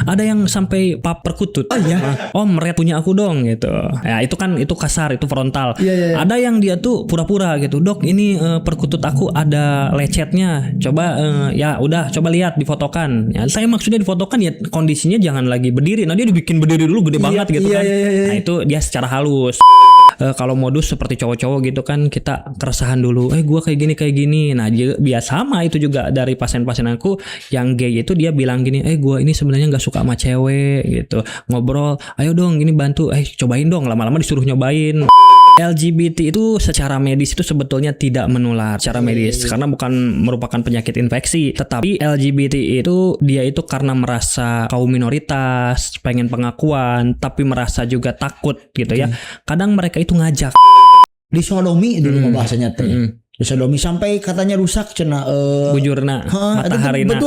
Ada yang sampai perkutut. Oh iya. Om, red punya aku dong gitu. Ya itu kan itu kasar, itu frontal. Iya. Ada yang dia tuh pura-pura gitu. Dok, ini perkutut aku ada lecetnya. Coba ya udah coba lihat difotokan. Ya saya maksudnya difotokan ya kondisinya jangan lagi berdiri. Nah dia dibikin berdiri dulu gede banget gitu kan. Nah itu dia secara halus. Kalau modus seperti cowok-cowok gitu kan kita keresahan dulu. Gua kayak gini. Nah biasa sama itu juga dari pasien-pasien aku yang gay itu dia bilang gini, gua ini sebenarnya nggak suka sama cewek gitu. Ngobrol, ayo dong gini bantu, cobain dong. Lama-lama disuruh nyobain. LGBT itu secara medis itu sebetulnya tidak menular secara medis karena bukan merupakan penyakit infeksi, tetapi LGBT itu dia itu karena merasa kaum minoritas, pengen pengakuan, tapi merasa juga takut gitu ya. Kadang mereka itu ngajak disodomi dulu bahasanya teh. Disodomi sampai katanya rusak cenah bujurna mataharina.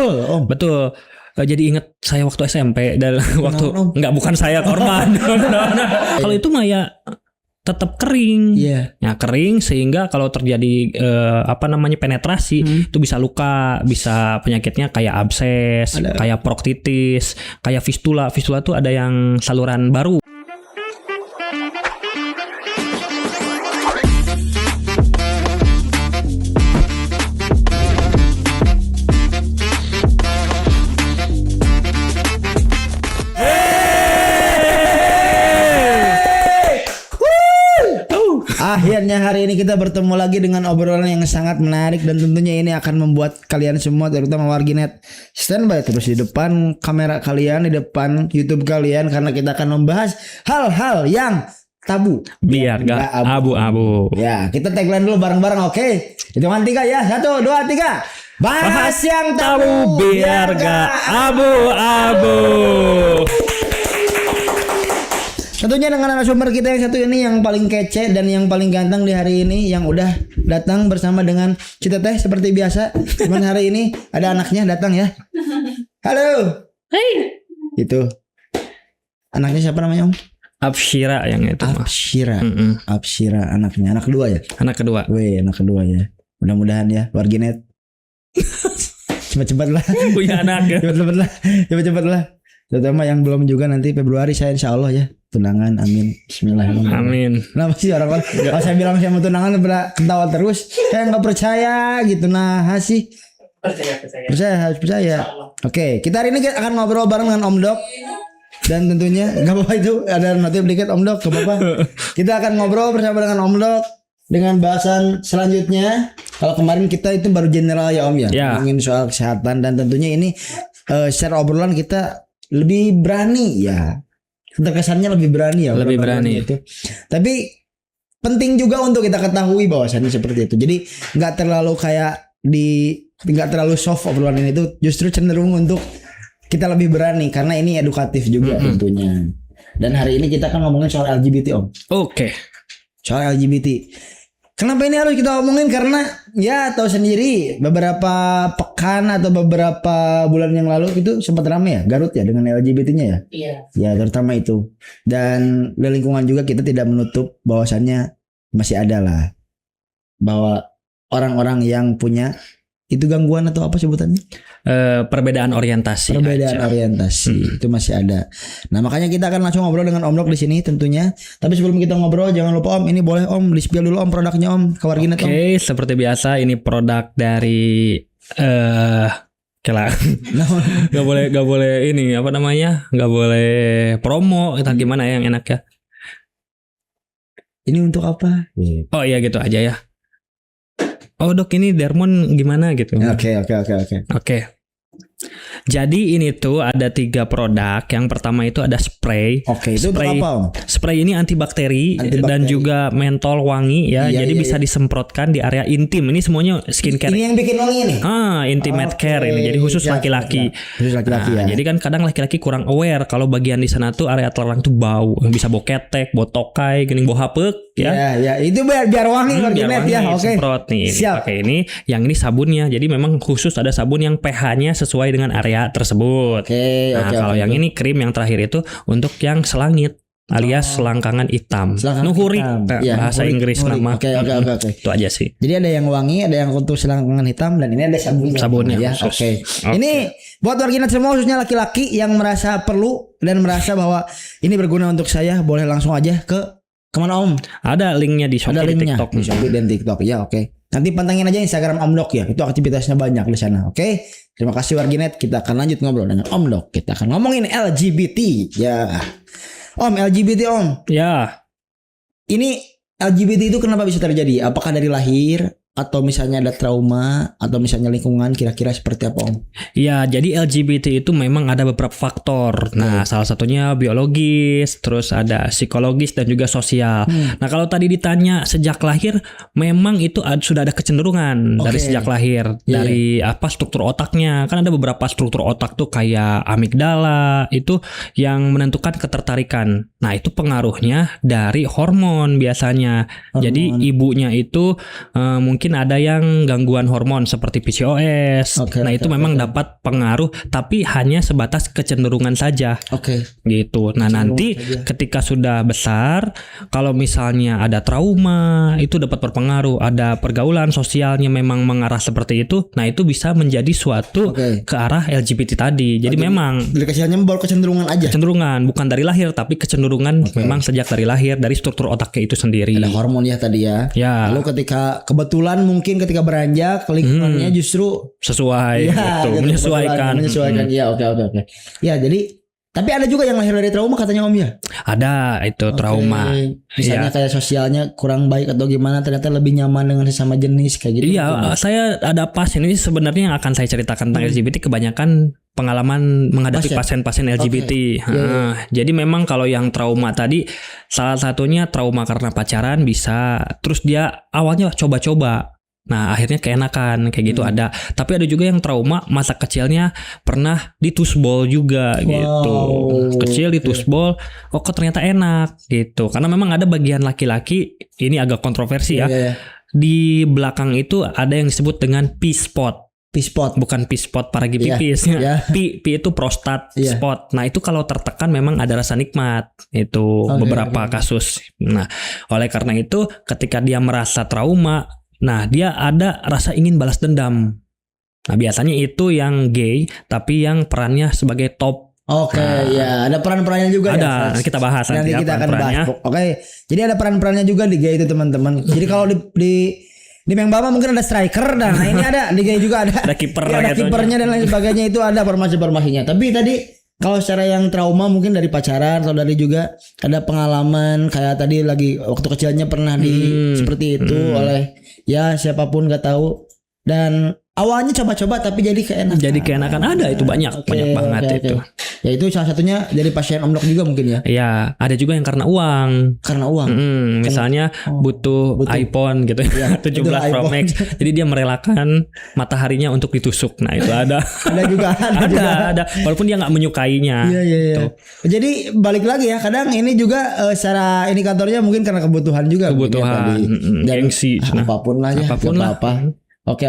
Betul. Jadi inget saya waktu SMP dan waktu bukan saya korban. Kalau itu mah ya tetap kering, ya kering sehingga kalau terjadi penetrasi itu bisa luka, bisa penyakitnya kayak abses, kayak proktitis, kayak fistula. Fistula tuh ada yang saluran baru. Akhirnya hari ini kita bertemu lagi dengan obrolan yang sangat menarik dan tentunya ini akan membuat kalian semua terutama warginet standby terus di depan kamera kalian, di depan YouTube kalian karena kita akan membahas hal-hal yang tabu biar gak abu-abu. Ya, kita tagline dulu bareng-bareng, oke? Hitungan 3 ya. 1, 2, 3. Bahas yang tabu biar gak abu-abu. Tentunya dengan narasumber kita yang satu ini yang paling kece dan yang paling ganteng di hari ini yang udah datang bersama dengan Cita Teh seperti biasa. Cuman hari ini ada anaknya datang ya. Halo. Hai. Itu. Anaknya siapa namanya, Om? Absyira yang itu. Absyira. Absyira anaknya. Anak kedua ya? Anak kedua. Wih, anak kedua ya. Mudah-mudahan ya warginet. Cepat-cepat lah. Punya anak ya. Cepat-cepat lah. Terutama yang belum juga nanti Februari saya insya Allah ya tunangan, amin, bismillahirrahmanirrahim. Amin. Kenapa sih orang-orang kalau saya bilang saya mau tunangan pada ketawa terus, saya nggak percaya gitu. Nah sih harus percaya. Oke, kita hari ini akan ngobrol bareng dengan Om Dok dan tentunya nggak apa-apa itu ada notif dikit Om Dok, nggak apa-apa. Kita akan ngobrol bersama dengan Om Dok dengan bahasan selanjutnya. Kalau kemarin kita itu baru general ya Om ya, ngomongin soal kesehatan dan tentunya ini secara obrolan kita lebih berani ya, terkesannya lebih berani ya, lebih berani itu. Tapi penting juga untuk kita ketahui bahwasannya seperti itu. Jadi nggak terlalu soft obrolan ini itu justru cenderung untuk kita lebih berani karena ini edukatif juga tentunya. Dan hari ini kita akan ngomongin soal LGBT Om. Oke. Soal LGBT. Kenapa ini harus kita omongin? Karena ya tahu sendiri beberapa pekan atau beberapa bulan yang lalu itu sempat ramai ya Garut ya dengan LGBT-nya ya. Iya. Ya terutama itu. Dan di lingkungan juga kita tidak menutup bahwasannya masih ada lah bahwa orang-orang yang punya itu gangguan atau apa sebutannya? Perbedaan orientasi. Itu masih ada. Nah makanya kita akan langsung ngobrol dengan Om Dok di sini tentunya. Tapi sebelum kita ngobrol jangan lupa Om, ini boleh Om di-spill dulu Om produknya Om ke warginet Om. Oke, seperti biasa ini produk dari Gak boleh ini apa namanya? Gak boleh promo. Entah gimana yang enak ya. Ini untuk apa? Oh iya gitu aja ya. Oh Dok ini Dermon gimana gitu. Oke. Jadi ini tuh ada 3 produk. Yang pertama itu ada spray. Oke, itu spray, apa Om? Spray ini antibakteri dan juga mentol wangi ya. Jadi bisa disemprotkan di area intim. Ini semuanya skincare. Ini yang bikin wangi nih? Intimate care ini. Jadi khusus laki-laki. Khusus laki-laki ya. Jadi kan kadang laki-laki kurang aware kalau bagian di sana tuh area telang tuh bau. Bisa bau ketek, bau tokai, gening bau hapek ya. Ya, itu biar wangi warginet ya. Oke. Semprot nih. Pakai ini. Yang ini sabunnya. Jadi memang khusus ada sabun yang pH-nya sesuai dengan area tersebut. Kalau yang ini krim yang terakhir itu untuk yang selangit. alias selangkangan hitam. Nuhurik Ya, bahasa Inggris nuhurik. nama. Oke. Itu aja sih. Jadi ada yang wangi, ada yang untuk selangkangan hitam, dan ini ada sabunnya. Sabunnya ya. khusus. Oke. Ini buat warginet semua, khususnya laki-laki yang merasa perlu dan merasa bahwa ini berguna untuk saya, boleh langsung aja ke kemana Om? Ada linknya di Shopee, Ada di linknya TikTok. di Shopee dan TikTok ya. Oke. Nanti pantengin aja Instagram Om Dok ya. Itu aktivitasnya banyak di sana. Oke. Terima kasih warginet. Kita akan lanjut ngobrol dengan Om Dok. Kita akan ngomongin LGBT ya. Om, LGBT Om. Ya. Ini LGBT itu kenapa bisa terjadi? Apakah dari lahir atau misalnya ada trauma atau misalnya lingkungan, kira-kira seperti apa Om? Ya, jadi LGBT itu memang ada beberapa faktor. Nah, salah satunya biologis, terus ada psikologis dan juga sosial. Nah, kalau tadi ditanya sejak lahir, memang itu sudah ada kecenderungan dari sejak lahir. Dari apa struktur otaknya. Kan ada beberapa struktur otak tuh kayak amigdala, itu yang menentukan ketertarikan. Nah, itu pengaruhnya dari hormon biasanya. Jadi ibunya itu mungkin ada yang gangguan hormon seperti PCOS. Nah, itu memang dapat pengaruh, tapi hanya sebatas kecenderungan saja. Gitu. Nah, nanti ketika sudah besar, kalau misalnya ada trauma, itu dapat berpengaruh. Ada pergaulan sosialnya memang mengarah seperti itu. Nah, itu bisa menjadi suatu ke arah LGBT tadi. Jadi memang dari kecilnya membawa kecenderungan aja. Kecenderungan bukan dari lahir, tapi kecenderungan memang sejak dari lahir, dari struktur otaknya itu sendiri. Ada hormon ya tadi ya. Lalu ketika kebetulan mungkin ketika beranjak lingkungannya justru sesuai gitu, menyesuaikan. Ya, oke. Ya, jadi tapi ada juga yang lahir dari trauma katanya Om ya. Ada itu trauma. Misalnya kayak sosialnya kurang baik atau gimana, ternyata lebih nyaman dengan sesama jenis kayak gitu. Iya, saya ada pasien ini sebenarnya yang akan saya ceritakan tentang LGBT kebanyakan pengalaman menghadapi pasien-pasien LGBT. Jadi memang kalau yang trauma tadi salah satunya trauma karena pacaran bisa, terus dia awalnya coba-coba. Nah, akhirnya keenakan kayak gitu ada. Tapi ada juga yang trauma masa kecilnya pernah ditusbol juga gitu. Kecil ditusbol, kok ternyata enak gitu. Karena memang ada bagian laki-laki, ini agak kontroversi ya. Di belakang itu ada yang disebut dengan P-spot. P-spot, bukan P-spot paragi pipis. P itu prostat spot. Nah, itu kalau tertekan memang ada rasa nikmat. Itu beberapa kasus. Nah, oleh karena itu ketika dia merasa trauma, nah dia ada rasa ingin balas dendam. Nah, biasanya itu yang gay, tapi yang perannya sebagai top. Ada peran-perannya juga. Ada, kita bahas nanti kita akan bahas. Jadi ada peran-perannya juga di gay itu teman-teman. Jadi kalau di Meng Bama mungkin ada striker, nah ini ada di gay juga ada. Ada kiper, ada kipernya dan lain sebagainya, itu ada formasi-formasinya. Tapi tadi kalau secara yang trauma mungkin dari pacaran atau dari juga ada pengalaman kayak tadi lagi waktu kecilnya pernah seperti itu oleh ya siapapun nggak tahu, dan awalnya coba-coba tapi jadi keenakan. Ada itu banyak banget itu. Ya itu salah satunya dari pasien Om Dok juga mungkin ya. Iya, ada juga yang karena uang. Misalnya butuh iPhone gitu ya, 17 Pro Max. Jadi dia merelakan mataharinya untuk ditusuk. Nah, itu ada. ada. Walaupun dia nggak menyukainya. Iya. Jadi balik lagi ya, kadang ini juga secara indikatornya mungkin karena kebutuhan juga. Gengsi. Apapun lah ya. Apapun lah. Oke.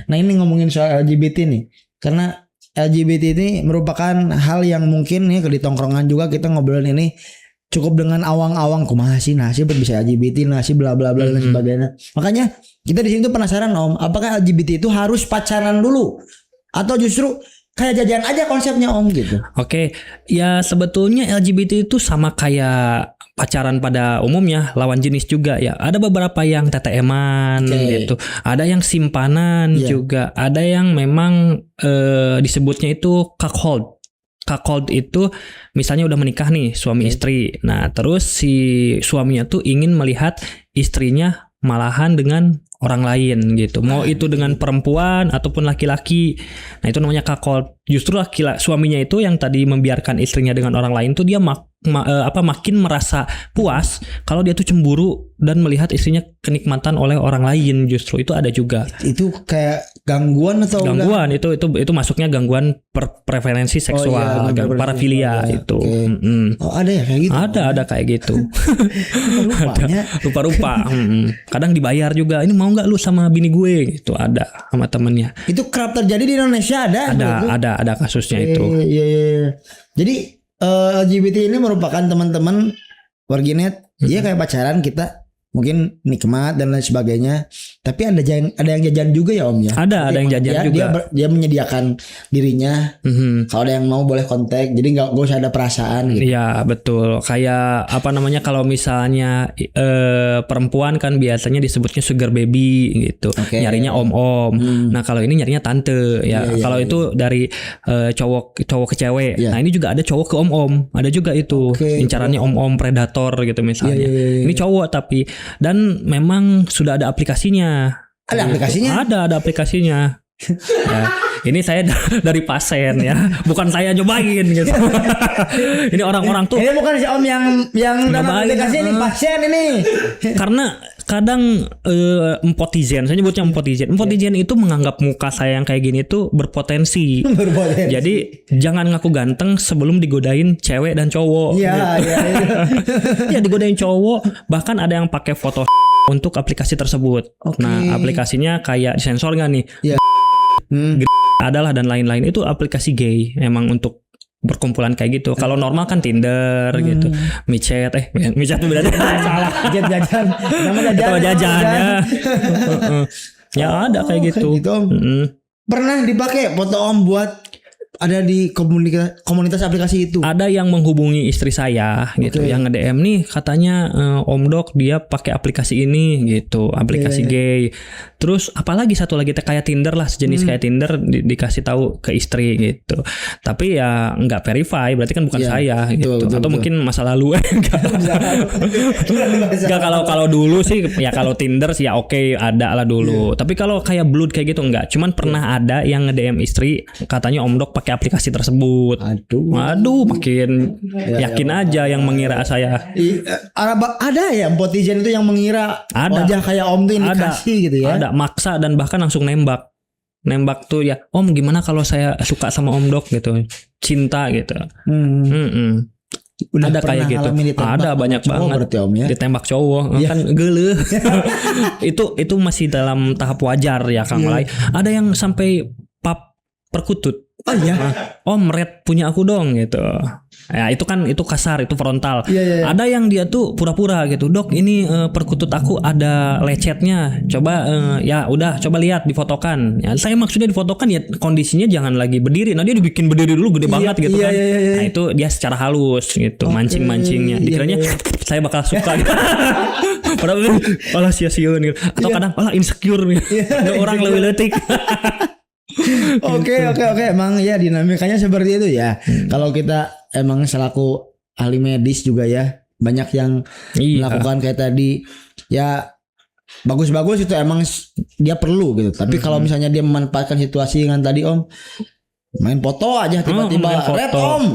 Nah, ini ngomongin soal LGBT nih. Karena LGBT ini merupakan hal yang mungkin ya di tongkrongan juga kita ngobrolin ini cukup dengan awang-awang, kumaha sih nasib bisa LGBT, nasib bla bla bla dan sebagainya. Makanya kita di sini tuh penasaran Om, apakah LGBT itu harus pacaran dulu atau justru kayak jajan aja konsepnya Om gitu? Oke, ya sebetulnya LGBT itu sama kayak pacaran pada umumnya, lawan jenis juga ya. Ada beberapa yang TTM-an gitu. Ada yang simpanan juga. Ada yang memang disebutnya itu cuckold. Cuckold itu misalnya udah menikah nih suami istri. Nah, terus si suaminya tuh ingin melihat istrinya malahan dengan orang lain gitu. Mau itu dengan perempuan ataupun laki-laki. Nah, itu namanya cuckold. Justru suaminya itu yang tadi membiarkan istrinya dengan orang lain tuh dia makin merasa puas kalau dia tuh cemburu dan melihat istrinya kenikmatan oleh orang lain. Justru itu ada juga. Itu kayak gangguan atau gangguan enggak? itu masuknya gangguan preferensi seksual, parafilia itu. Ada ya kayak gitu. Ada kayak gitu. Rupa-rupa. Kadang dibayar juga. Ini mau nggak lu sama bini gue gitu, ada sama temennya. Itu kerap terjadi di Indonesia ada kasusnya itu. Iya. Jadi LGBT ini merupakan teman-teman warganet. Iya kayak pacaran kita mungkin nikmat dan lain sebagainya. Tapi ada yang jajan juga ya Om ya. Ada yang jajan juga. Dia menyediakan dirinya. Kalau ada yang mau boleh kontak. Jadi nggak usah ada perasaan gitu. Iya betul. Kayak apa namanya kalau misalnya perempuan kan biasanya disebutnya sugar baby gitu. Nyarinya om-om. Nah kalau ini nyarinya tante ya. Kalau itu dari cowok ke cewek. Nah ini juga ada cowok ke om-om. Ada juga itu. Incarannya om-om predator gitu misalnya. Ini cowok tapi. Dan memang sudah ada aplikasinya. Ada aplikasinya? Ada aplikasinya. Ya, ini saya dari pasien ya, bukan saya cobain gitu. Ini orang-orang tuh. Ini bukan si Om yang dalam aplikasi ini pasien ini. Karena kadang empotizen, saya nyebutnya empotizen. Empotizen itu menganggap muka saya yang kayak gini tuh berpotensi. Jadi jangan ngaku ganteng sebelum digodain cewek dan cowok. Iya. Ya digodain cowok, bahkan ada yang pakai foto untuk aplikasi tersebut. Nah aplikasinya kayak disensor nggak nih? Adalah dan lain-lain itu aplikasi gay emang untuk berkumpulan kayak gitu. Kalau normal kan Tinder gitu, micet berarti salah. Jajan. Nama jajan ya. Ya ada kayak gitu. Pernah dipakai foto Om buat ada di komunitas aplikasi itu. Ada yang menghubungi istri saya gitu, yang nge-DM nih katanya Om Dok dia pakai aplikasi ini gitu, aplikasi gay. Terus apalagi satu lagi kayak Tinder lah, sejenis kayak Tinder dikasih tahu ke istri gitu. Tapi ya nggak verify, berarti kan bukan saya gitu. Atau mungkin masa lalu Enggak kalau dulu sih ya kalau Tinder sih ya oke, ada lah dulu. Tapi kalau kayak blood kayak gitu enggak. Cuman pernah ada yang nge-DM istri katanya Om Dok pakai aplikasi tersebut. Aduh, makin yakin aja yang mengira saya. Ada ya empotizen itu yang mengira wajah kayak Om tuh indikasi gitu ya. Ada maksa dan bahkan langsung nembak tuh ya, Om gimana kalau saya suka sama Om Dok gitu, cinta gitu. Udah ada kayak gitu. Ada banyak banget Om, ya? Ditembak cowok kan geuleuh. itu masih dalam tahap wajar ya Kang Lai. Ada yang sampai pap perkutut. Oh iya. Om red punya aku dong gitu. Ya itu kan itu kasar, itu frontal. Ada yang dia tuh pura-pura gitu. Dok ini perkutut aku ada lecetnya. Coba ya udah coba lihat difotokan. Ya saya maksudnya difotokan ya kondisinya jangan lagi berdiri. Nah dia dibikin berdiri dulu gede banget gitu kan. Nah itu dia secara halus gitu, mancing-mancingnya. Dikiranya saya bakal suka gitu. Padahal malah sia-sia gitu. Atau kadang malah insecure gitu. Ada orang lebih letik. Oke. Emang ya dinamikanya seperti itu ya. Kalau kita emang selaku ahli medis juga ya, banyak yang melakukan kayak tadi ya, bagus-bagus itu emang dia perlu gitu. Tapi kalau misalnya dia memanfaatkan situasi dengan tadi Om main foto aja tiba-tiba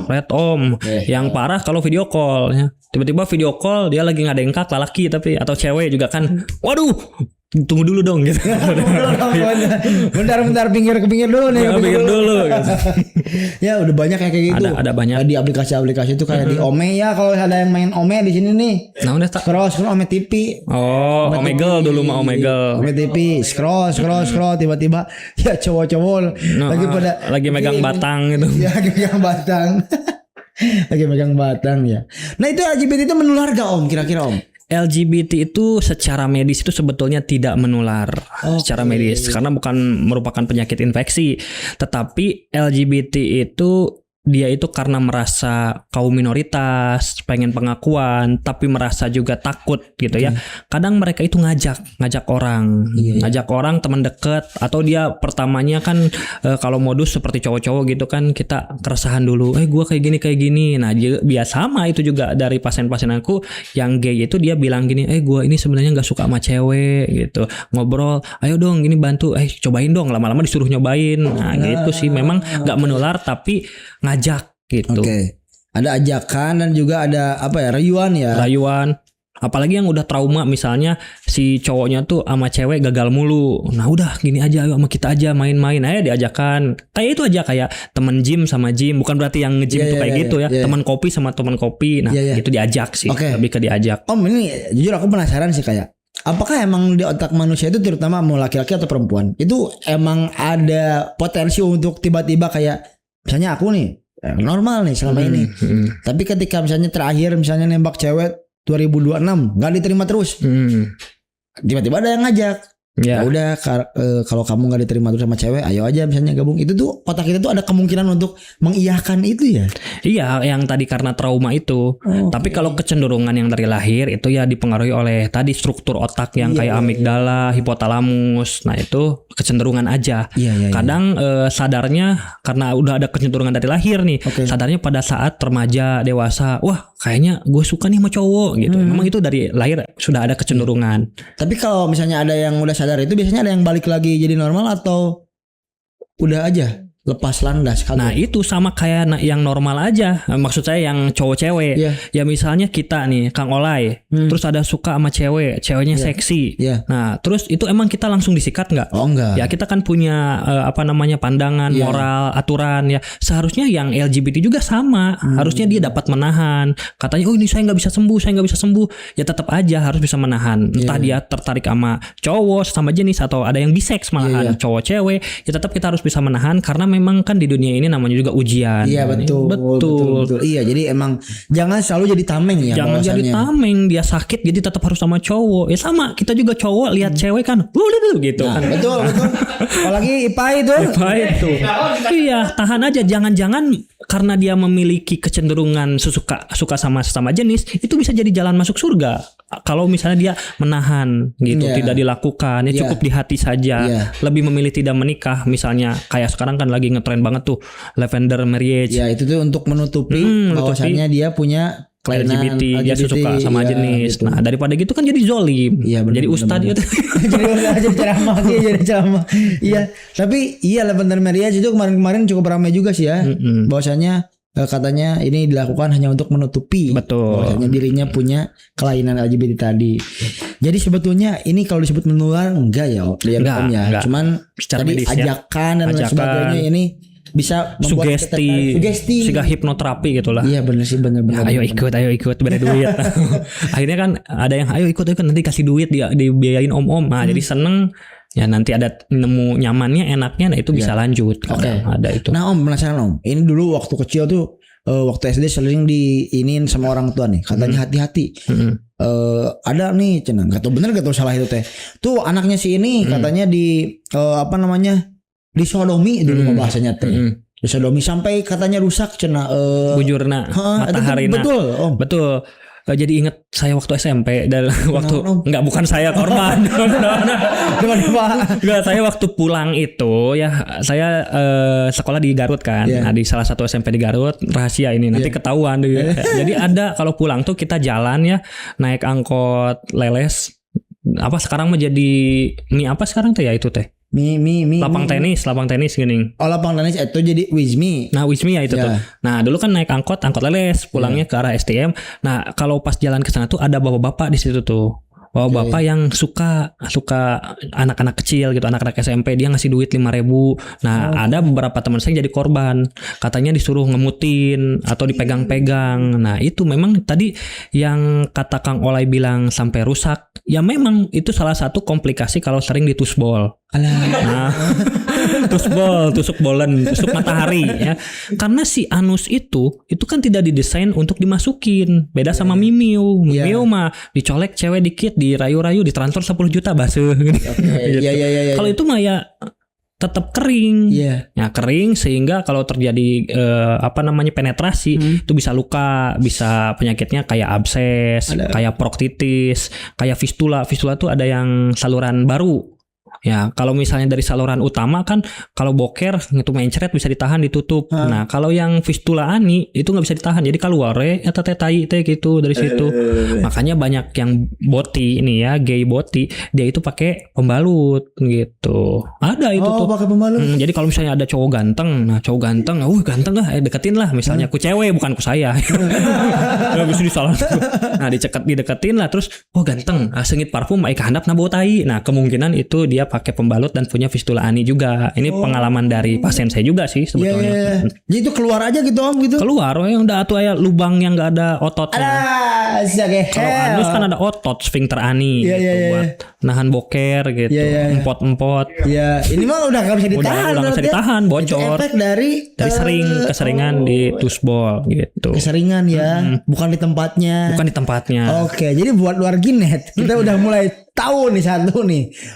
red om. Yang parah kalau video call ya. Tiba-tiba video call dia lagi ngadengkak laki tapi atau cewek juga kan. Waduh, tunggu dulu dong gitu. Bentar pinggir dulu nih. Pinggir dulu. Gitu. Ya udah banyak kayak gitu. Ada banyak di aplikasi-aplikasi itu kayak di Ome ya, kalau ada yang main Ome di sini nih. Nah udah tak. Scroll Ome TV. Oh, Omegle dulu mah Omegle. Ome TV scroll tiba-tiba ya cowok-cowok lagi megang batang gitu. Ya lagi megang batang ya. Nah itu LGBT itu menular gak Om kira-kira Om? LGBT itu secara medis itu sebetulnya tidak menular secara medis karena bukan merupakan penyakit infeksi, tetapi LGBT itu dia itu karena merasa kaum minoritas, pengen pengakuan, tapi merasa juga takut gitu ya. Kadang mereka itu ngajak orang, ngajak orang teman dekat, atau dia pertamanya kan kalau modus seperti cowok-cowok gitu kan kita keresahan dulu, gue kayak gini. Nah biasa sama itu juga dari pasien-pasien aku yang gay itu dia bilang gini, gue ini sebenarnya nggak suka sama cewek gitu, ngobrol, ayo dong gini bantu, cobain dong, lama-lama disuruh nyobain. Nah gitu sih, memang nggak menular tapi ngajak gitu. Ada ajakan dan juga ada rayuan. Apalagi yang udah trauma, misalnya si cowoknya tuh sama cewek gagal mulu. Nah udah gini aja, ayo sama kita aja main-main. Diajakan. Kayak itu aja, kayak teman gym sama gym. Bukan berarti yang nge-gym tuh kayak gitu ya. Teman kopi sama teman kopi. Nah itu diajak sih. Lebih ke diajak. Om ini jujur aku penasaran sih, kayak apakah emang di otak manusia itu, terutama mau laki-laki atau perempuan, itu emang ada potensi untuk tiba-tiba kayak misalnya aku nih normal nih selama ini. Tapi ketika misalnya terakhir misalnya nembak cewek 2026 nggak diterima terus, tiba-tiba ada yang ngajak. Ya udah kalau kamu nggak diterima terus sama cewek, ayo aja misalnya gabung. Itu tuh otak kita tuh ada kemungkinan untuk mengiyakan itu ya. Iya, yang tadi karena trauma itu. Tapi kalau kecenderungan yang dari lahir itu ya dipengaruhi oleh tadi struktur otak yang kayak amigdala, hipotalamus. Nah, itu kecenderungan aja. Kadang sadarnya karena udah ada kecenderungan dari lahir nih. Sadarnya pada saat remaja, dewasa. Wah, kayaknya gue suka nih sama cowok gitu. Memang itu dari lahir sudah ada kecenderungan. Tapi kalau misalnya ada yang udah sadar itu biasanya ada yang balik lagi jadi normal atau udah aja lepas landas kalau. Nah itu sama kayak yang normal aja. Maksud saya yang cowok cewek. Ya misalnya kita nih Kang Olay, terus ada suka sama cewek, ceweknya seksi. Nah terus itu emang kita langsung disikat nggak? Oh enggak. Ya kita kan punya pandangan, moral, aturan ya. Seharusnya yang LGBT juga sama. Harusnya dia dapat menahan. Katanya oh ini saya nggak bisa sembuh. Ya tetap aja harus bisa menahan. Entah dia tertarik sama cowok sama jenis atau ada yang biseks malahan cowok cewek. Ya tetap kita harus bisa menahan karena memang kan di dunia ini namanya juga ujian. Iya betul. Iya jadi emang jangan selalu jadi tameng ya. Jangan jadi tameng, dia sakit jadi tetap harus sama cowok. Ya sama kita juga cowok lihat cewek kan, gitu kan. Betul. Apalagi IPA itu. Iya tahan aja. Jangan karena dia memiliki kecenderungan suka sama sesama jenis itu bisa jadi jalan masuk surga. Kalau misalnya dia menahan gitu, tidak dilakukan, ya cukup di hati saja. Lebih memilih tidak menikah misalnya kayak sekarang kan lagi ngetren banget tuh lavender marriage. Ya itu tuh untuk menutupi bahwasannya dia punya kelainan LGBT, dia suka sama jenis. Gitu. Nah daripada gitu kan jadi zolim. Jadi ustadz gitu. jadi ceramah. Iya. Tapi lavender marriage itu kemarin cukup ramai juga sih ya. Bahwasannya katanya ini dilakukan hanya untuk menutupi bahwasanya dirinya punya kelainan LGBT tadi. Jadi sebetulnya ini kalau disebut menular enggak ya, enggak. Cuman secara tadi medis, ajakan dan lain sebagainya ini bisa membuat sugesti, sehingga hipnoterapi gitulah. Iya benar sih benar. Ayo ikut beri duit. Akhirnya kan ada yang ayo ikut nanti kasih duit dibiayain om-om. Nah jadi seneng. Ya nanti ada nemu nyamannya, enaknya, nah itu bisa lanjut. Ada itu. Nah Om penasaran Om, ini dulu waktu kecil tuh, waktu SD sering diinin sama orang tua nih, katanya hati-hati. Ada nih cenang, gak tau bener gak tau salah itu teh. Tuh anaknya si ini katanya disodomi dulu bahasanya teh. Disodomi sampai katanya rusak cenah. Bujurna, mataharina. Betul Om. Betul. Jadi inget saya waktu SMP dan bukan saya korban. Enggak, saya waktu pulang itu ya saya sekolah di Garut kan. Nah, di salah satu SMP di Garut, rahasia ini nanti ketahuan deh. Jadi ada kalau pulang tuh kita jalan ya naik angkot leles. Apa sekarang menjadi apa sekarang tuh ya itu teh? Lapang tenis gini. Oh lapang tenis itu jadi Wismi. Nah Wismi ya itu tuh. Nah dulu kan naik angkot leles pulangnya ke arah STM. Nah kalau pas jalan ke sana tuh ada bapak-bapak di situ tuh. Bapak yang suka anak-anak kecil gitu, anak-anak SMP, dia ngasih duit 5.000. Nah ada beberapa teman saya jadi korban, katanya disuruh ngemutin atau dipegang-pegang. Nah itu memang tadi yang kata Kang Olay bilang sampai rusak, ya memang itu salah satu komplikasi kalau sering ditusbol. Nah, tusuk bolen, tusuk matahari ya. Karena si anus itu kan tidak didesain untuk dimasukin. Beda sama mimiu. Mimiu mah dicolek cewek dikit, dirayu-rayu, ditransfer 10 juta basuh. Gitu. Kalau itu mah ya tetap kering. Ya kering sehingga kalau terjadi penetrasi itu bisa luka, bisa penyakitnya kayak abses, kayak proktitis, kayak fistula. Fistula tuh ada yang saluran baru. Ya, kalau misalnya dari saluran utama kan kalau boker itu mencret bisa ditahan ditutup. Nah, kalau yang fistula ani itu nggak bisa ditahan. Jadi keluar eta teh tai teh gitu dari situ. Makanya banyak yang boti ini ya, gay boti, dia itu pakai pembalut gitu. Ada itu tuh. Pakai pembalut. Jadi kalau misalnya ada cowok ganteng, ganteng lah, deketin lah misalnya ku cewek bukan ku saya. Enggak bisa disalah. Nah, dideketin lah terus ganteng, sengit parfum handap na bau tai. Nah, kemungkinan itu dia pakai pembalut dan punya fistula ani juga. Ini pengalaman dari pasien saya juga sih sebetulnya. Jadi itu keluar aja gitu om gitu. Keluar yang udah tuh ya lubang yang nggak ada ototnya. Kalau anus kan ada otot sphincter ani gitu, buat nahan boker gitu, empot-empot. Ya, ini mah udah gak bisa ditahan. Udah gak bisa ditahan, bocor. Itu efek dari keseringan di tusbol gitu. Keseringan ya, bukan di tempatnya. Bukan di tempatnya. Oke, jadi buat warginet kita udah mulai tahu nih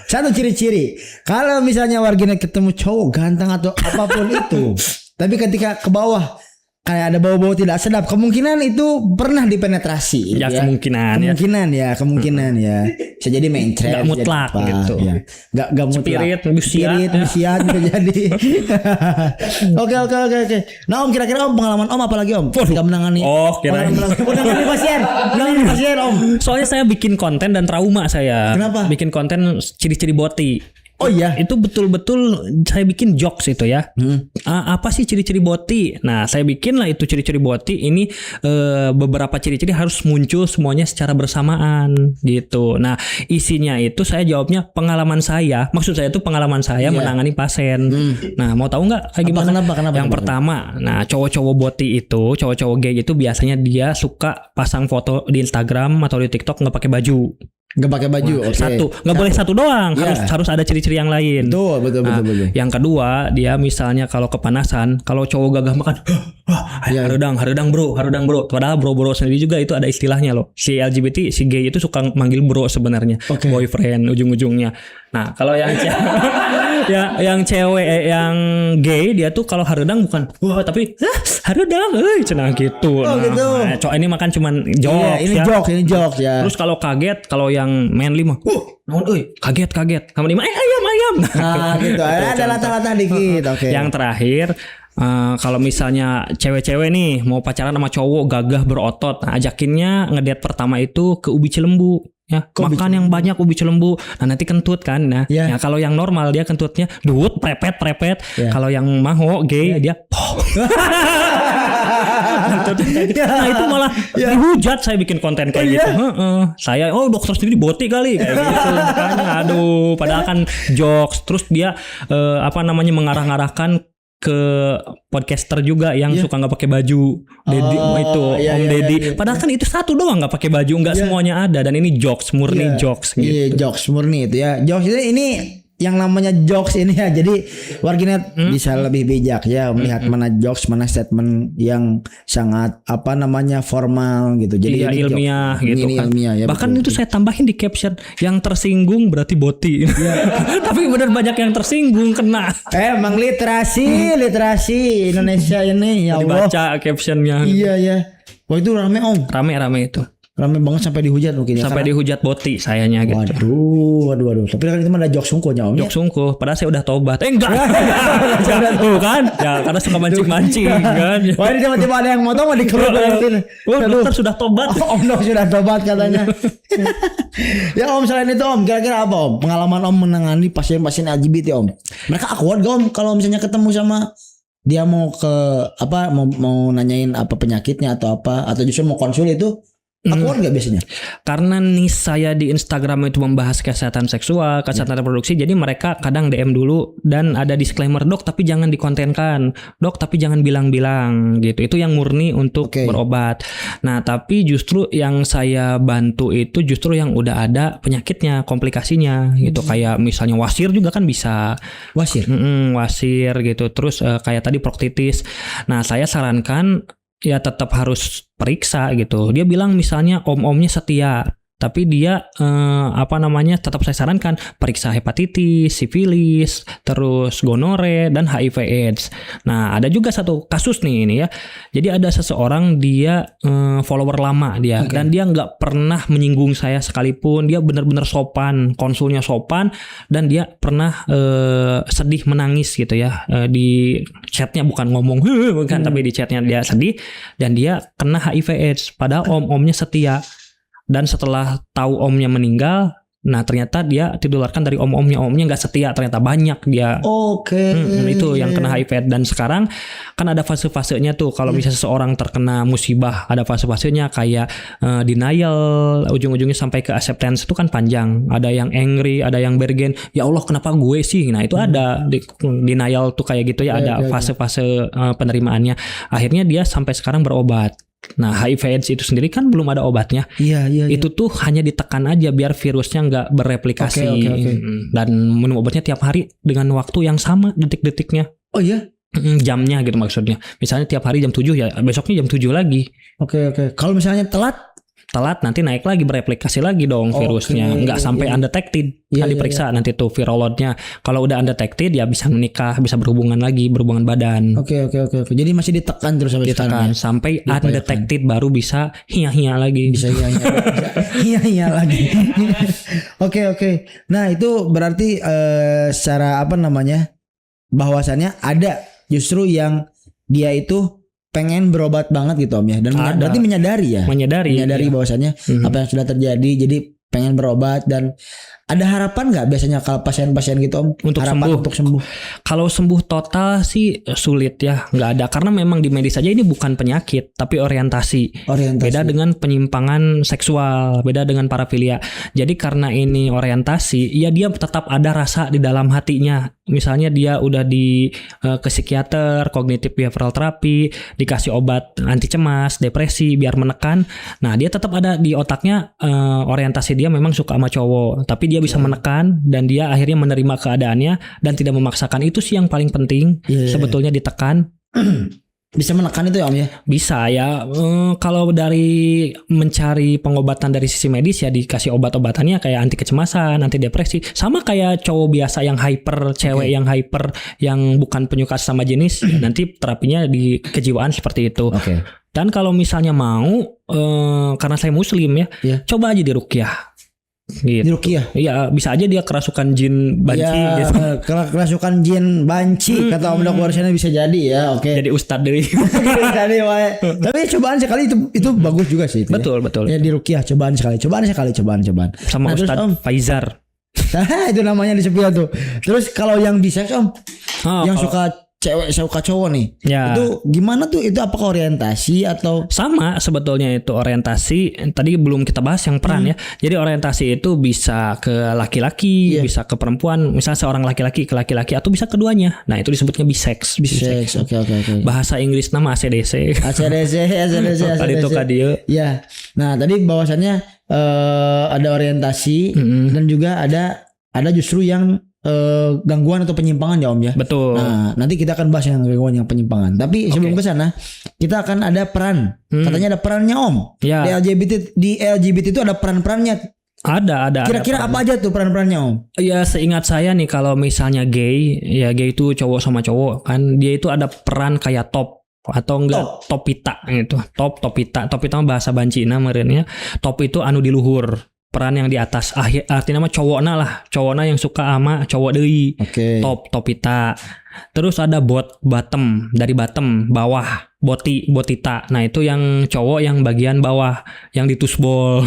satu ciri-ciri. Kalau misalnya warginet ketemu cowok ganteng atau apapun itu, tapi ketika ke bawah kayak ada bau-bau tidak sedap, kemungkinan itu pernah dipenetrasi. Ya, kemungkinan ya. Bisa jadi mencret. Gak mutlak gitu. Ya. Gak mutlak. Spirit, bisa jadi. Oke. Nah om, kira-kira om pengalaman om apa lagi om? Ketika menangani. Menangani pasien om. Soalnya saya bikin konten dan trauma saya. Kenapa? Bikin konten ciri-ciri boti. Oh iya, itu betul-betul saya bikin jokes itu ya. Apa sih ciri-ciri boti? Nah, saya bikin lah itu ciri-ciri boti ini beberapa ciri-ciri harus muncul semuanya secara bersamaan gitu. Nah, isinya itu saya jawabnya pengalaman saya. Maksud saya itu pengalaman saya menangani pasien. Nah, mau tahu nggak kayak gimana? Kenapa? Yang pertama, nah cowok-cowok boti itu, cowok-cowok gay itu biasanya dia suka pasang foto di Instagram atau di TikTok nggak pakai baju. Gak pakai baju, Satu, nggak boleh satu doang, harus ada ciri-ciri yang lain. Betul. Yang kedua, dia misalnya kalau kepanasan, kalau cowok gagah makan, harudang bro. Padahal bro sendiri juga itu ada istilahnya loh. Si LGBT, si gay itu suka manggil bro sebenarnya, boyfriend ujung-ujungnya. Nah, kalau yang yang cewek yang gay dia tuh kalau harudang bukan tapi harudang, cenah gitu. Nah, cowok ini makan cuman jokes. Ini jokes ya. Terus kalau kaget, kalau yang manly mah, kaget. Sama lima ayam. Nah, gitu. Ada latah-latah dikit. Oke. Yang terakhir, kalau misalnya cewek-cewek nih mau pacaran sama cowok gagah berotot, nah, ajakinnya ngedate pertama itu ke Ubi Cilembu. Ya, makan yang banyak ubi cilembu. Nah, nanti kentut kan. Nah, ya kalau yang normal dia kentutnya duut prepet. Kalau yang maho gay dia nah, itu malah dihujat saya bikin konten kayak gitu. Saya dokter sendiri boti kali kayak gitu. Makanya aduh, padahal kan jokes. Terus dia mengarah-ngarahkan ke podcaster juga yang suka nggak pakai baju, Deddy. Padahal kan itu satu doang nggak pakai baju, nggak semuanya ada, dan ini jokes murni jokes gitu. Iya, jokes murni itu ya. Jokes ini yang namanya jokes ini ya. Jadi warginet bisa lebih bijak ya melihat mana jokes, mana statement yang sangat formal gitu. Jadi ini ilmiah jokes, gitu ini kan. Ilmiah, ya, bahkan betul. Itu saya tambahin di caption, yang tersinggung berarti boti. Tapi benar banyak yang tersinggung kena. Emang literasi Indonesia ini ya Allah. Dibaca captionnya. Iya. Wah itu rame om. Rame itu. Rame banget sampai dihujat mungkin ya. Sampai dihujat boti sayanya gitu. Waduh. Tapi kan itu mah ada jokes sungkuhnya om. Jokes sungkuh. Padahal saya udah tobat. Enggak. Tuh kan. Ya karena suka mancing-mancing kan. Wah ini tiba-tiba ada yang motong di kerut. Dokter sudah tobat. Om dok sudah tobat katanya. Ya om, selain itu om, kira-kira apa om? Pengalaman om menangani pasien-pasien LGBT om. Mereka awkward gak om kalau misalnya ketemu sama dia mau ke mau nanyain apa penyakitnya atau justru mau konsul itu? Awkward gak biasanya? Karena nih saya di Instagram itu membahas kesehatan seksual, kesehatan reproduksi, jadi mereka kadang DM dulu dan ada disclaimer, dok tapi jangan dikontenkan, dok tapi jangan bilang-bilang gitu. Itu yang murni untuk berobat. Nah tapi justru yang saya bantu itu justru yang udah ada penyakitnya, komplikasinya gitu. Kayak misalnya wasir juga kan bisa. Wasir gitu. Terus kayak tadi proktitis. Nah saya sarankan ya tetap harus periksa gitu. Dia bilang misalnya om-omnya setia, tapi dia tetap saya sarankan periksa hepatitis, sifilis, terus gonore dan HIV/AIDS. Nah, ada juga satu kasus nih ini ya. Jadi ada seseorang dia follower lama dia dan dia nggak pernah menyinggung saya sekalipun. Dia benar-benar sopan, konsulnya sopan, dan dia pernah sedih menangis gitu ya. Di chatnya bukan ngomong bukan, tapi di chatnya dia sedih dan dia kena HIV/AIDS padahal om-omnya setia. Dan setelah tahu omnya meninggal, Nah ternyata dia ditularkan dari om-omnya nggak setia, ternyata banyak dia. Oke. Itu yang kena HIV. Dan sekarang kan ada fase-fasenya tuh. Kalau misalnya seseorang terkena musibah, ada fase-fasenya kayak denial, ujung-ujungnya sampai ke acceptance, itu kan panjang. Ada yang angry, ada yang bergen. Ya Allah kenapa gue sih? Nah itu ada denial tuh kayak gitu ya. Ada fase-fase penerimaannya. Akhirnya dia sampai sekarang berobat. Nah HIV/AIDS itu sendiri kan belum ada obatnya. Iya. Itu tuh hanya ditekan aja biar virusnya nggak bereplikasi. Oke. Dan minum obatnya tiap hari dengan waktu yang sama, detik-detiknya. Oh iya. Jamnya gitu maksudnya. Misalnya tiap hari jam 7 ya besoknya jam 7 lagi. Oke. Kalau misalnya telat nanti naik lagi, bereplikasi lagi dong virusnya. Nggak sampai undetected. Kan diperiksa nanti tuh viral loadnya. Kalau udah undetected ya bisa menikah, bisa berhubungan badan. Oke. Jadi masih ditekan terus sampai sekarang. Sampai undetected baru bisa hia-hia lagi. Bisa hia lagi. Oke. Nah, itu berarti secara bahwasannya ada justru yang dia itu pengen berobat banget gitu Om ya. Dan berarti menyadari bahwasannya apa yang sudah terjadi, jadi pengen berobat. Dan ada harapan nggak biasanya kalau pasien-pasien gitu Om untuk sembuh? Kalau sembuh total sih sulit ya, nggak ada, karena memang di medis saja ini bukan penyakit tapi orientasi. Beda dengan penyimpangan seksual, beda dengan parafilia. Jadi karena ini orientasi, ya dia tetap ada rasa di dalam hatinya. Misalnya dia udah ke psikiater, kognitif behavioral therapy, dikasih obat anti cemas, depresi biar menekan. Nah dia tetap ada di otaknya orientasi dia memang suka sama cowok, tapi dia bisa menekan dan dia akhirnya menerima keadaannya dan tidak memaksakan. Itu sih yang paling penting sebetulnya ditekan. Bisa menekan itu ya Om ya? Bisa ya. Kalau dari mencari pengobatan dari sisi medis ya dikasih obat-obatannya kayak anti kecemasan, anti depresi. Sama kayak cowok biasa yang hyper, cewek yang hyper, yang bukan penyuka sama jenis, ya nanti terapinya di kejiwaan seperti itu. Dan kalau misalnya mau, karena saya muslim ya, coba aja diruqyah. Gitu. Di ruqyah. Iya, bisa aja dia kerasukan jin banci gitu. Kerasukan jin banci kata Om Dok Warsena, bisa jadi ya. Jadi ustad dari. Tapi cobaan sekali itu bagus juga sih itu. Betul. Ya di ruqyah cobaan sekali. Sama Ustadz Faizar. Nah, itu namanya di sebelah tuh. Terus kalau yang bisa Om, yang suka cewek suka cowok nih, itu gimana tuh? Itu apakah orientasi atau sama? Sebetulnya itu orientasi. Tadi belum kita bahas yang peran ya. Jadi orientasi itu bisa ke laki-laki, bisa ke perempuan. Misalnya seorang laki-laki ke laki-laki, atau bisa keduanya. Nah itu disebutnya bisex. Oke. Bahasa Inggris nama ACDC. Tadi itu kadio. Ya. Nah tadi bahwasannya ada orientasi dan juga ada justru yang gangguan atau penyimpangan ya Om ya. Betul. Nah, nanti kita akan bahas yang gangguan yang penyimpangan. Tapi sebelum ke sana, kita akan ada peran. Katanya ada perannya Om. Ya. Di LGBT itu ada peran-perannya. Ada. Kira-kira apa aja tuh peran-perannya Om? Ya seingat saya nih, kalau misalnya gay itu cowok sama cowok kan, dia itu ada peran kayak top atau enggak topita gitu. Topita mah bahasa Bancina merenya. Top itu anu di luhur. Peran yang di atas, artinya mah cowokna yang suka sama cowok deui. Topita. Terus ada bottom, dari bottom bawah, botita. Nah itu yang cowok yang bagian bawah, yang ditusbol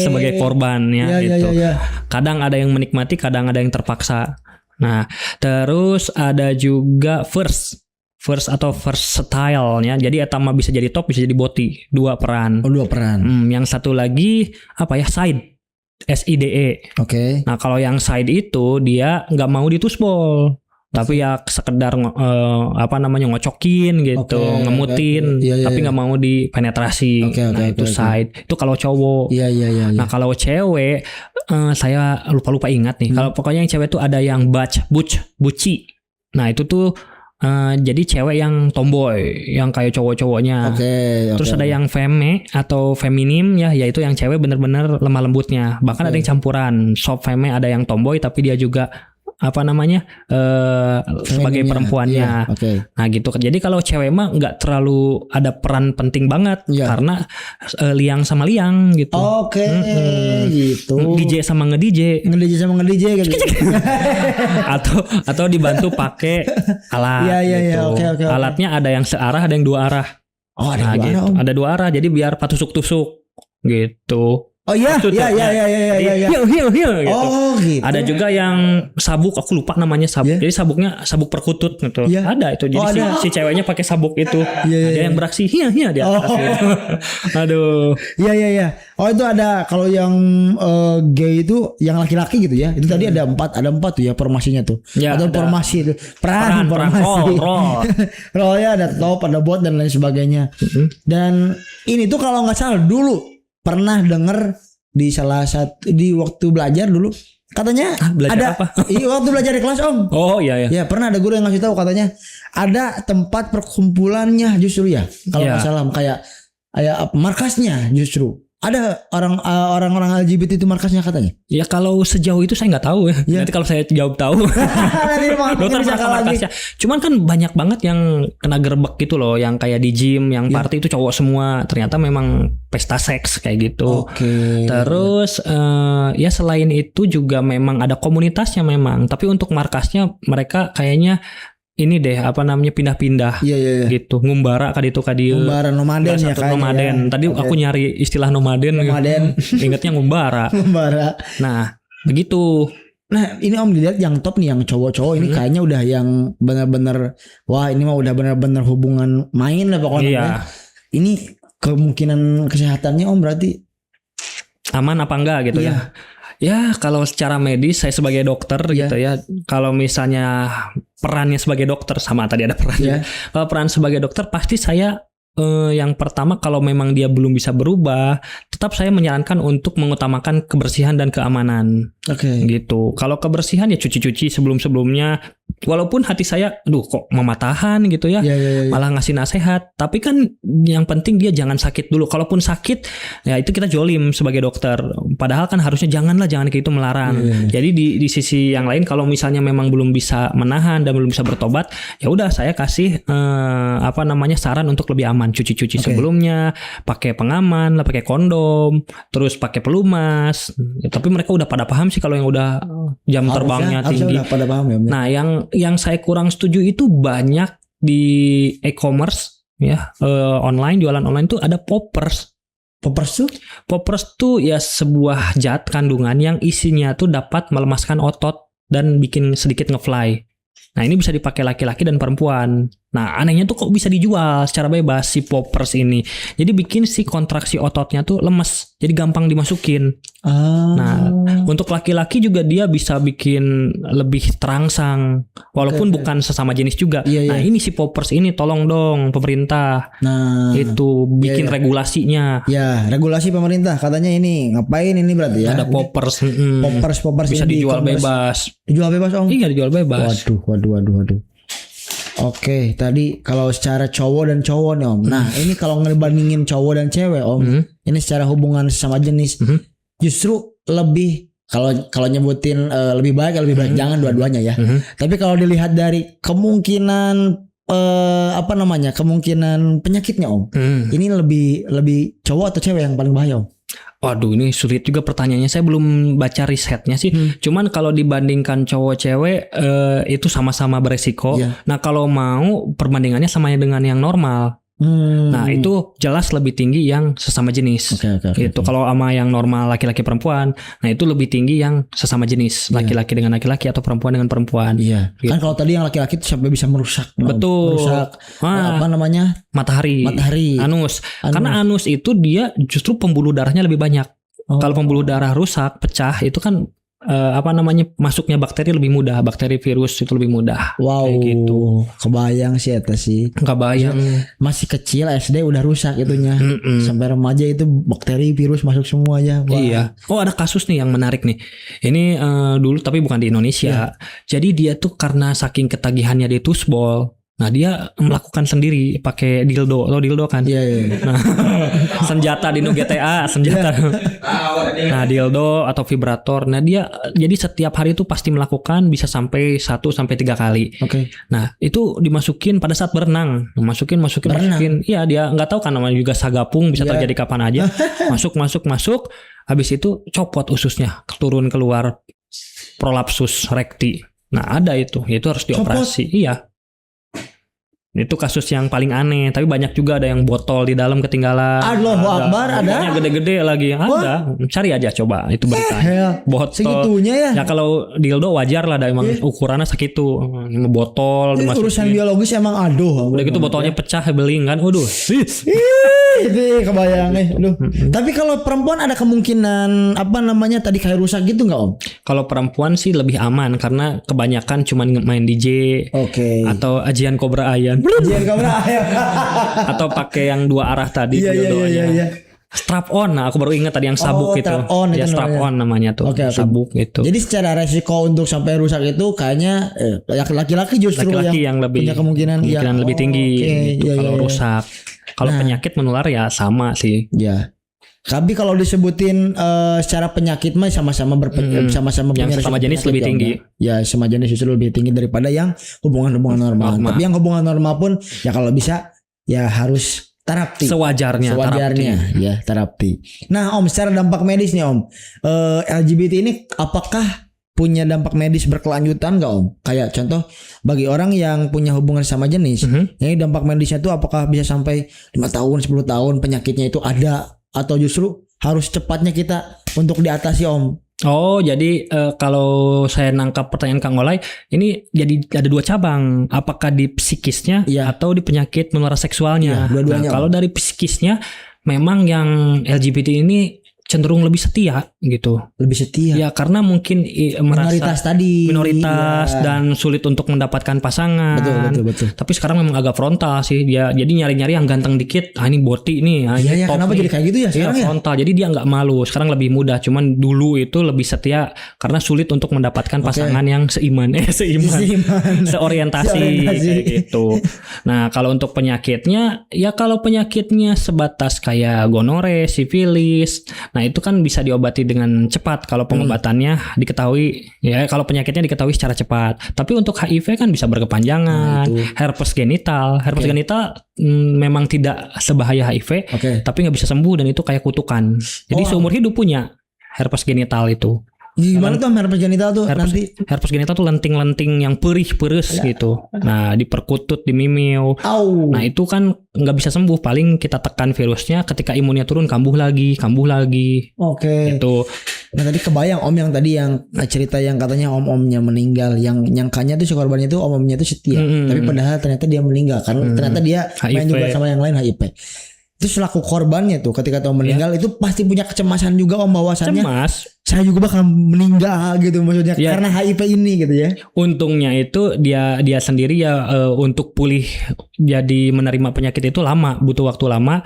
sebagai korban ya gitu. Kadang ada yang menikmati, kadang ada yang terpaksa. Nah terus ada juga first atau versatile ya. Jadi etama bisa jadi top, bisa jadi boti. Dua peran. Yang satu lagi apa ya? Side. SIDE. Nah, kalau yang side itu dia nggak mau ditusbol. Tapi ya sekedar ngocokin gitu, ngemutin, tapi nggak mau dipenetrasi. Itu side. Itu kalau cowok. Nah, kalau cewek saya lupa ingat nih. Kalau pokoknya yang cewek tuh ada yang buci. Nah, itu tuh jadi cewek yang tomboy, yang kayak cowok-cowoknya. Terus ada yang femme atau feminim ya, yaitu yang cewek bener-bener lemah lembutnya. Bahkan ada yang campuran, soft femme, ada yang tomboy tapi dia juga sebagai perempuannya. Nah gitu. Jadi kalau cewek mah nggak terlalu ada peran penting banget karena liang sama liang gitu. Gitu. DJ sama nge-DJ gitu. atau dibantu pakai alat gitu. Alatnya ada yang searah, ada yang dua arah. Ada dua arah. Ada dua arah, jadi biar patusuk-tusuk gitu. Oh iya, Tutupnya. iya. Hiu gitu. Oh gitu. Ada juga yang sabuk, aku lupa namanya sabuk. Iya. Jadi sabuknya sabuk perkutut gitu. Iya. Ada itu. Jadi Oh, ada. si ceweknya pakai sabuk itu. Iya. Ada yang beraksi hiya di atas Oh. gitu. Aduh. Iya. Oh itu ada kalau yang gay itu yang laki-laki gitu ya. Itu tadi ada 4 tuh ya formasinya tuh. Ya, Atau ada. formasi itu. Peran Roll. Rollnya ada top, ada bot dan lain sebagainya. Dan ini tuh kalau nggak salah dulu pernah denger di salah satu di waktu belajar dulu katanya belajar ada apa? Iya waktu belajar di kelas Om. Oh iya. Ya pernah ada guru yang ngasih tahu katanya ada tempat perkumpulannya justru ya kalau nggak salah kayak markasnya justru ada orang-orang LGBT itu markasnya katanya. Ya kalau sejauh itu saya nggak tahu ya. Ya. Nanti kalau saya jawab tahu. Nanti Dokter markasnya. Cuman kan banyak banget yang kena gerbek gitu loh, yang kayak di gym, yang party itu cowok semua. Ternyata memang pesta seks kayak gitu. Oke. Terus ya selain itu juga memang ada komunitasnya memang. Tapi untuk markasnya mereka kayaknya ini deh apa namanya pindah-pindah. Iya. Gitu. Ngumbara kali itu kadieu. Ngumbara nomaden ya kayaknya. Nomaden. Ya. Tadi aku nyari istilah nomaden. Ingatnya ngumbara. Ngumbara. Nah, begitu. Nah ini Om dilihat yang top nih yang cowok-cowok ini kayaknya udah yang benar-benar wah ini mah udah benar-benar hubungan main lah pokoknya. Iya. Ini kemungkinan kesehatannya Om berarti aman apa enggak gitu ya. Ya kalau secara medis saya sebagai dokter gitu ya. Kalau misalnya perannya sebagai dokter sama tadi ada perannya. Kalau peran sebagai dokter pasti saya yang pertama kalau memang dia belum bisa berubah, tetap saya menyarankan untuk mengutamakan kebersihan dan keamanan. Oke. Gitu. Kalau kebersihan ya cuci-cuci sebelum-sebelumnya. Walaupun hati saya, aduh kok mematahan gitu ya. Malah ngasih nasihat. Tapi kan yang penting dia jangan sakit dulu. Kalaupun sakit, ya itu kita jolim sebagai dokter. Padahal kan harusnya jangan kayak itu melarang. Jadi di sisi yang lain kalau misalnya memang belum bisa menahan dan belum bisa bertobat, ya udah saya kasih saran untuk lebih aman. Cuci-cuci sebelumnya, pakai pengaman, pakai kondom, terus pakai pelumas. Ya, tapi mereka udah pada paham sih kalau yang udah jam terbangnya tinggi. Udah pada paham ya. Nah, yang saya kurang setuju itu banyak di e-commerce ya, online jualan online tuh ada poppers. Poppers tuh ya sebuah zat kandungan yang isinya tuh dapat melemaskan otot dan bikin sedikit ngefly. Nah, ini bisa dipakai laki-laki dan perempuan. Nah, anehnya tuh kok bisa dijual secara bebas si poppers ini. Jadi bikin si kontraksi ototnya tuh lemes. Jadi gampang dimasukin. Nah, untuk laki-laki juga dia bisa bikin lebih terangsang. Walaupun bukan sesama jenis juga. Nah, ini si poppers ini tolong dong pemerintah. Nah, itu bikin regulasinya. Ya, regulasi pemerintah katanya ini ngapain ini berarti ya. Ada poppers. Poppers bisa dijual bebas. Dijual bebas Om? Iya, dijual bebas. Waduh. Oke, tadi kalau secara cowok dan cowok nih Om. Nah, ini kalau ngebandingin cowok dan cewek Om, ini secara hubungan sesama jenis justru lebih kalau nyebutin lebih baik jangan dua-duanya ya. Tapi kalau dilihat dari kemungkinan kemungkinan penyakitnya Om, ini lebih cowok atau cewek yang paling bahaya Om? Waduh, ini sulit juga pertanyaannya. Saya belum baca risetnya sih. Cuman kalau dibandingkan cowok-cewek itu sama-sama beresiko. Nah, kalau mau perbandingannya sama dengan yang normal. Nah, itu jelas lebih tinggi yang sesama jenis. Itu kalau sama yang normal laki-laki perempuan, nah itu lebih tinggi yang sesama jenis, laki-laki dengan laki-laki atau perempuan dengan perempuan. Iya. Kan kalau tadi yang laki-laki itu sampai bisa merusak. Betul. Merusak matahari. Anus. Karena anus itu dia justru pembuluh darahnya lebih banyak. Kalau pembuluh darah rusak, pecah, itu kan masuknya bakteri lebih mudah, bakteri virus itu lebih mudah. Wow, kayak gitu. Kebayang sih eta sih. Kebayang. Masih kecil SD udah rusak itunya. Sampai remaja itu bakteri virus masuk semua aja. Wah. Iya. Oh, ada kasus nih yang menarik nih. Ini dulu tapi bukan di Indonesia. Jadi dia tuh karena saking ketagihannya di tusbol. Nah, dia melakukan sendiri pakai dildo. Lo dildo kan? Iya. Nah, senjata di GTA, senjata. Nah, dildo atau vibrator. Nah, dia jadi setiap hari itu pasti melakukan bisa sampai 1 sampai 3 kali. Oke. Nah, itu dimasukin pada saat berenang. Masukin. Iya, dia nggak tahu kan namanya juga sagapung, bisa terjadi kapan aja. Masuk. Habis itu copot ususnya, turun keluar prolapsus rekti. Nah, ada itu harus dioperasi. Copot. Iya. Itu kasus yang paling aneh. Tapi banyak juga ada yang botol di dalam ketinggalan. Allahu Akbar, ada? Harganya gede-gede lagi. Ada. Cari aja coba itu berita. Botol. Segitunya ya? Ya kalau dildo wajar lah, emang ukurannya segitu. Botol Ini urusan dimasukin. biologis emang aduh. Udah gitu botolnya pecah, beling kan. Waduh. Itu kebayang aduh. Tapi kalau perempuan ada kemungkinan apa namanya tadi kayak rusak gitu nggak Om? Kalau perempuan sih lebih aman karena kebanyakan cuman main DJ Oke. atau ajian Cobra Ayan Jangan kamera ayo. atau pakai yang dua arah tadi Iya, iya, dua-duanya. iya, iya. Strap on. Nah, aku baru ingat tadi yang sabuk itu. strap on Ya itu strap namanya. on namanya tuh. Oke, oke. Sabuk itu. Jadi secara resiko untuk sampai rusak itu kayaknya laki-laki justru Laki-laki yang lebih punya kemungkinan lebih tinggi oke. gitu Iya, kalau iya, iya. rusak. Kalau Nah. penyakit menular ya sama sih. Ya. Tapi kalau disebutin secara penyakit mah sama-sama sama-sama Yang punya sama resiko jenis penyakit lebih ya, tinggi. Om, ya sama jenis justru lebih tinggi daripada yang hubungan-hubungan normal. Normal. Tapi yang hubungan normal pun ya kalau bisa ya harus terapi. Sewajarnya. Sewajarnya ya terapi. Nah Om secara dampak medis nih Om, LGBT ini apakah punya dampak medis berkelanjutan nggak Om? Kayak contoh bagi orang yang punya hubungan sama jenis, ini dampak medisnya itu apakah bisa sampai 5 tahun, 10 tahun penyakitnya itu ada atau justru harus cepatnya kita untuk diatasi Om? Oh, jadi kalau saya nangkap pertanyaan Kang Olay, ini jadi ada dua cabang. Apakah di psikisnya Iya. atau di penyakit menular seksualnya? Iya, dua-duanya, Nah, kalau dari psikisnya, memang yang LGBT ini cenderung lebih setia gitu. Lebih setia. Ya karena mungkin merasa Minoritas tadi. minoritas Iya. dan sulit untuk mendapatkan pasangan. Betul. Tapi sekarang memang agak frontal sih dia. Jadi nyari-nyari yang ganteng dikit. Ah ini boti nih. Ah, Iya ini ya, top kenapa nih. jadi kayak gitu ya Iya sekarang ya? frontal. Jadi dia nggak malu. Sekarang lebih mudah. Cuman dulu itu lebih setia karena sulit untuk mendapatkan pasangan yang seiman. Seiman. Seorientasi kayak gitu. Nah kalau untuk penyakitnya, ya kalau penyakitnya sebatas kayak gonore, sifilis, nah itu kan bisa diobati dengan cepat kalau pengobatannya diketahui. Ya kalau penyakitnya diketahui secara cepat. Tapi untuk HIV kan bisa berkepanjangan. Herpes genital, memang tidak sebahaya HIV, Oke. tapi nggak bisa sembuh dan itu kayak kutukan. Jadi seumur hidup punya herpes genital itu. Gimana tuh herpes genital tuh nanti? Herpes genital tuh lenting-lenting yang perih-peres gitu. Nah, diperkutut, dimimiu. Au. Nah, itu kan nggak bisa sembuh. Paling kita tekan virusnya, ketika imunnya turun kambuh lagi. Oke. Itu. Nah tadi kebayang Om yang tadi yang cerita yang katanya om-omnya meninggal, yang nyangkanya tuh si korbannya tuh om-omnya tuh setia, tapi padahal ternyata dia meninggal karena ternyata dia main HIV. juga sama yang lain HIV. Itu selaku korbannya tuh ketika tahu meninggal itu pasti punya kecemasan juga Om bahwasannya Cemas. saya juga bakal meninggal gitu maksudnya Ya. karena HIV ini gitu ya. Untungnya itu dia sendiri ya untuk pulih jadi menerima penyakit itu lama, butuh waktu lama,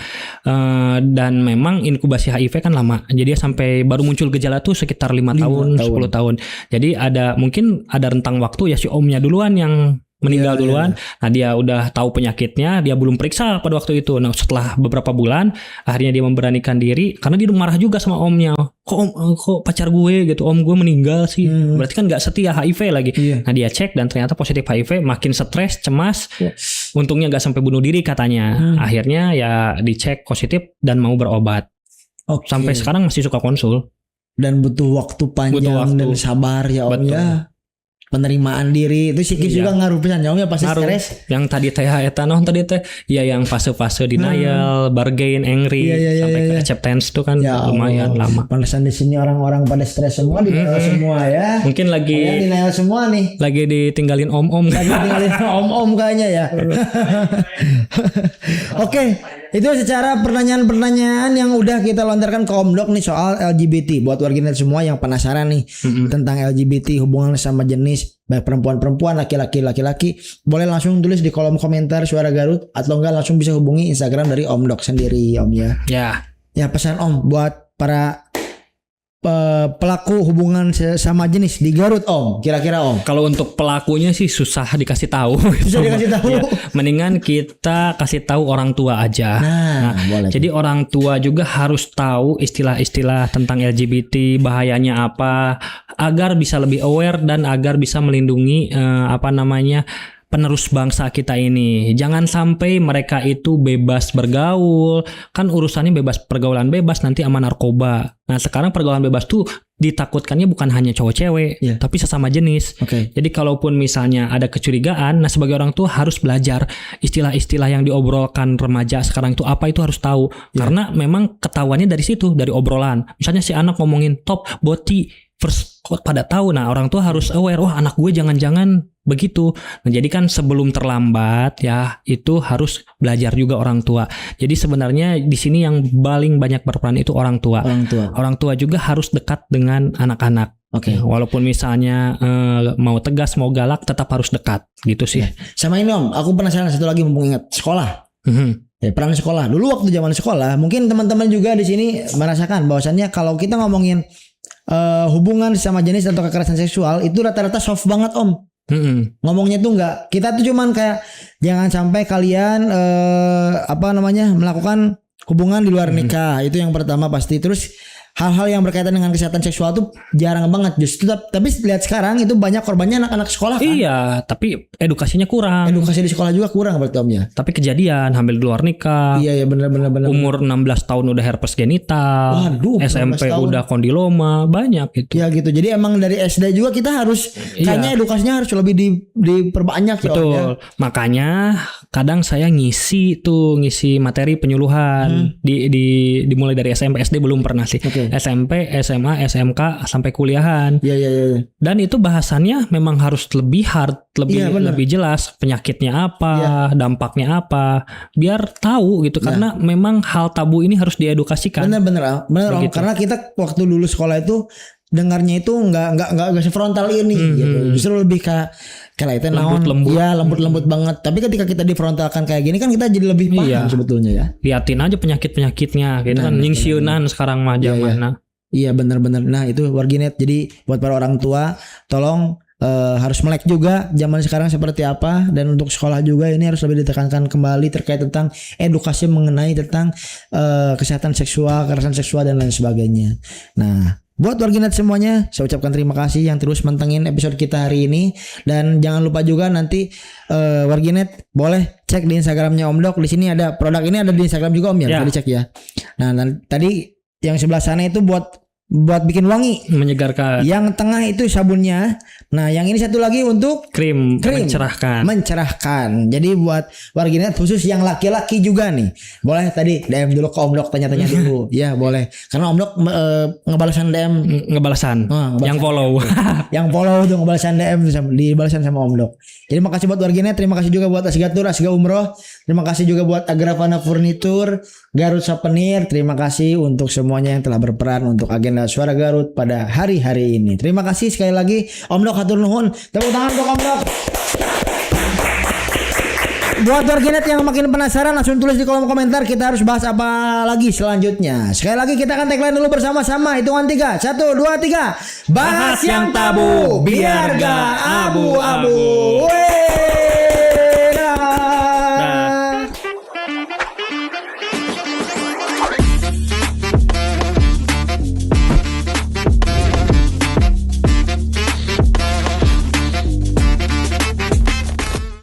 dan memang inkubasi HIV kan lama. Jadi dia sampai baru muncul gejala tuh sekitar 5 tahun, 10 tahun. Jadi mungkin ada rentang waktu ya si omnya duluan yang meninggal duluan. Nah dia udah tahu penyakitnya, dia belum periksa pada waktu itu. Nah setelah beberapa bulan akhirnya dia memberanikan diri karena dia marah juga sama omnya. Kok pacar gue gitu, om gue meninggal sih. Berarti kan nggak setia, HIV lagi. Nah dia cek dan ternyata positif HIV, makin stres, cemas. Untungnya nggak sampai bunuh diri katanya. Akhirnya ya dicek positif dan mau berobat. Oke. Sampai sekarang masih suka konsul. Dan butuh waktu panjang dan sabar ya Om Betul. ya. Penerimaan diri itu psikis juga ngaruh pisan ya Om ya pasti Ngaruh. stres. Yang tadi teh eta tadi teh ya yang fase-fase denial, bargain, angry, sampai ke acceptance itu kan Ya lumayan Allah. lama. Pantesan di sini orang-orang pada stres semua, denial semua ya. Mungkin lagi Kalian denial semua nih. lagi ditinggalin om-om. Lagi tinggalin om-om kayaknya ya. Oke, itu secara pertanyaan-pertanyaan yang udah kita lontarkan ke Om Dok nih soal LGBT. Buat warganet semua yang penasaran nih tentang LGBT, hubungan sama jenis, baik perempuan-perempuan, laki-laki, boleh langsung tulis di kolom komentar Suara Garut atau enggak langsung bisa hubungi Instagram dari Om Dok sendiri Om ya. Ya pesan Om buat para pelaku hubungan sama jenis di Garut Om, kira-kira Om. Kalau untuk pelakunya sih susah dikasih tahu. Bisa dikasih tahu. Ya, mendingan kita kasih tahu orang tua aja. Nah, boleh. Jadi orang tua juga harus tahu istilah-istilah tentang LGBT, bahayanya apa, agar bisa lebih aware dan agar bisa melindungi penerus bangsa kita ini. Jangan sampai mereka itu bebas bergaul. Kan urusannya bebas, pergaulan bebas nanti sama narkoba. Nah, sekarang pergaulan bebas tuh ditakutkannya bukan hanya cowok cewek, tapi sesama jenis. Jadi kalaupun misalnya ada kecurigaan, nah sebagai orang tua harus belajar istilah-istilah yang diobrolkan remaja sekarang itu apa, itu harus tahu. Karena memang ketahuannya dari situ, dari obrolan. Misalnya si anak ngomongin top, boti, first kok pada tahu. Nah, orang tua harus aware, wah anak gue jangan-jangan begitu. Nah, jadi kan sebelum terlambat ya, itu harus belajar juga orang tua. Jadi sebenarnya di sini yang paling banyak berperan itu orang tua. Orang tua juga harus dekat dengan anak-anak. Walaupun misalnya mau tegas, mau galak, tetap harus dekat gitu sih. Sama ini Om, aku penasaran satu lagi, mumpung ingat sekolah. Peran sekolah. Dulu waktu zaman sekolah, mungkin teman-teman juga di sini merasakan bahwasannya kalau kita ngomongin hubungan sama jenis atau kekerasan seksual itu rata-rata soft banget Om. Ngomongnya tuh enggak, kita tuh cuman kayak jangan sampai kalian melakukan hubungan di luar nikah. Itu yang pertama pasti. Terus hal-hal yang berkaitan dengan kesehatan seksual tuh jarang banget justru. Tapi lihat sekarang itu banyak korbannya anak-anak sekolah kan. Iya, tapi edukasinya kurang. Edukasi di sekolah juga kurang berarti Om ya. Tapi kejadian hamil di luar nikah. Iya benar. Umur 16 tahun udah herpes genital. Waduh, SMP udah kondiloma, banyak gitu. Ya gitu. Jadi emang dari SD juga kita harus kayaknya edukasinya harus lebih diperbanyak. Betul. Ya. Makanya kadang saya ngisi materi penyuluhan dimulai dari SMP, SD belum pernah sih. SMP, SMA, SMK sampai kuliahan. Iya. Dan itu bahasannya memang harus lebih hard, lebih jelas penyakitnya apa, dampaknya apa, biar tahu gitu. Karena memang hal tabu ini harus diedukasikan. Bener Om. Karena kita waktu dulu sekolah itu dengarnya itu nggak sefrontal ini gitu. Justru lebih kayak itu lembut banget. Tapi ketika kita difrontalkan kayak gini kan kita jadi lebih paham sebetulnya ya. Liatin aja penyakit-penyakitnya gitu kan nyingsiunan sekarang mah zamanna. Iya benar. Nah itu warginet. Jadi buat para orang tua tolong harus melek juga zaman sekarang seperti apa, dan untuk sekolah juga ini harus lebih ditekankan kembali terkait tentang edukasi mengenai tentang kesehatan seksual, kekerasan seksual dan lain sebagainya. Nah, buat warginet semuanya, saya ucapkan terima kasih yang terus mentengin episode kita hari ini. Dan jangan lupa juga nanti warginet boleh cek di Instagramnya Om Dok. Di sini ada produk ini ada di Instagram juga Om ya. Tadi cek ya. Nah, tadi yang sebelah sana itu buat bikin wangi, menyegarkan. Yang tengah itu sabunnya. Nah, yang ini satu lagi untuk krim mencerahkan. Jadi buat warginet khusus yang laki-laki juga nih. Boleh tadi DM dulu ke Om Dok, tanya-tanya dulu. Ya, boleh. Karena Om Dok ngebalasan DM, yang follow. Yang follow tuh ngebalasan DM dibalasan sama Om Dok. Jadi makasih buat warginet, terima kasih juga buat Asgatur, Asga Umroh. Terima kasih juga buat Agrafana Furnitur, Garut Souvenir. Terima kasih untuk semuanya yang telah berperan untuk agenda Suara Garut pada hari-hari ini. Terima kasih sekali lagi Om Dok, hatur nuhun. Tepuk tangan untuk Om Dok. Buat warganet yang makin penasaran, langsung tulis di kolom komentar kita harus bahas apa lagi selanjutnya. Sekali lagi kita akan tagline dulu bersama-sama. Hitungan 3, 1, 2, 3. Bahas yang tabu biar gak abu-abu.